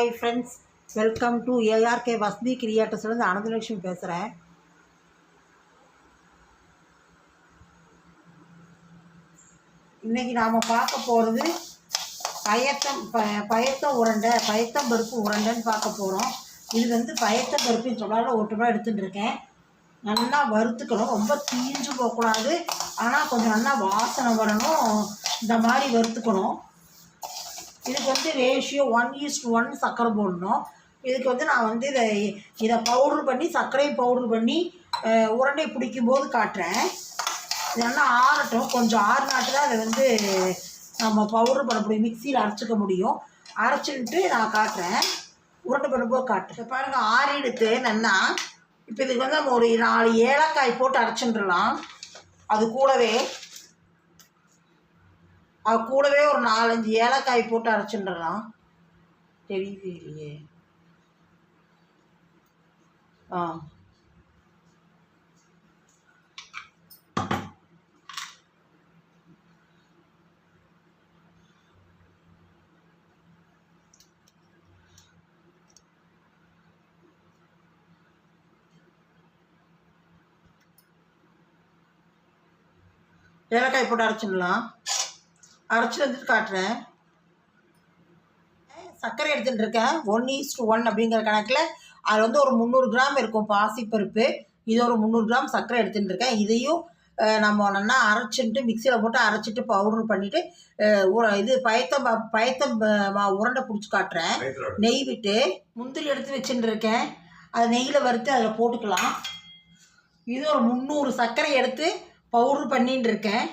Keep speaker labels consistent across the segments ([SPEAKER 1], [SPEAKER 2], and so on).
[SPEAKER 1] Hi friends, welcome to ARK வசதி கிரியேட்டர்ஸ்லேருந்து அனந்தலட்சுமி பேசுகிறேன். இன்றைக்கி நாம் பார்க்க போகிறது பயத்தம் உருண்டை, பயத்தம் பருப்பு உருண்டைன்னு பார்க்க போகிறோம். இது வந்து பயத்தம் பருப்புன்னு சொல்லாமல் 1 ரூபா எடுத்துகிட்டு இருக்கேன். நல்லா வறுத்துக்கணும், ரொம்ப தீஞ்சு போகக்கூடாது, ஆனால் கொஞ்சம் நல்லா வாசனை வரணும். இந்த மாதிரி வறுத்துக்கணும். இதுக்கு வந்து ரேஷியோ 1:1 சர்க்கரை போடணும். இதுக்கு வந்து நான் வந்து இதை பவுட்ரு பண்ணி, சர்க்கரை பவுட்ரு பண்ணி உருண்டை பிடிக்கும்போது காட்டுறேன். இது நல்லா ஆறட்டும். கொஞ்சம் ஆறுனாட்டு தான் அதை வந்து நம்ம பவுட்ரு பண்ண முடியும், மிக்சியில் அரைச்சிக்க முடியும். அரைச்சிட்டு நான் காட்டுறேன், உருண்டை பண்ணும்போது காட்டுறேன். பாருங்கள், ஆறிடுத்து நல்லா. இப்போ இதுக்கு வந்து நம்ம ஒரு 4 ஏலக்காய் போட்டு அரைச்சிட்டுலாம். அது கூடவே ஒரு 4-5 ஏலக்காய் போட்டு அரைச்சிடலாம். தெரியுது இல்லையே? ஏலக்காய் போட்டு அரைச்சிடலாம். அரைச்சி வந்துட்டு காட்டுறேன். சர்க்கரை எடுத்துகிட்டு இருக்கேன் 1:1 அப்படிங்கிற கணக்கில். அதில் வந்து ஒரு 300 கிராம் இருக்கும் பாசிப்பருப்பு. இது ஒரு 300 கிராம் சர்க்கரை எடுத்துகிட்டு இருக்கேன். இதையும் நம்ம நல்லா அரைச்சிட்டு மிக்சியில் போட்டு அரைச்சிட்டு பவுட்ரு பண்ணிவிட்டு இது பயத்தம் உருண்டை பிடிச்சி காட்டுறேன். நெய் விட்டு முந்திரி எடுத்து வச்சுட்டு இருக்கேன். அது நெய்யில் வறுத்து அதில் போட்டுக்கலாம். இது ஒரு 300 சர்க்கரை எடுத்து பவுட்ரு பண்ணின்னு இருக்கேன்.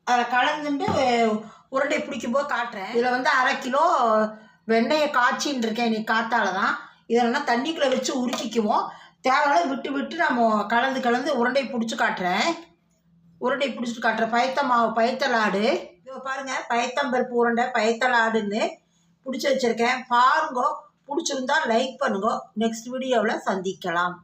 [SPEAKER 1] அதை கலந்துட்டு உருண்டை பிடிக்கும்போது காட்டுறேன். இதில் வந்து 1/2 கிலோ வெண்ணெயை காய்ச்சின்னு இருக்கேன். இன்னைக்கு காத்தால தான். இதெல்லாம் தண்ணிக்குள்ளே வச்சு உருக்கிக்குவோம். தேவையான விட்டு நம்ம கலந்து உருண்டை பிடிச்சி காட்டுறேன். உருண்டை பிடிச்சிட்டு காட்டுறேன். பயத்தலாடு. இதை பாருங்கள், பயத்தம்பருப்பு உருண்டை பயத்தலாடுன்னு பிடிச்சி வச்சுருக்கேன். பாருங்க, பிடிச்சிருந்தா லைக் பண்ணுங்க. நெக்ஸ்ட் வீடியோவில் சந்திக்கலாம்.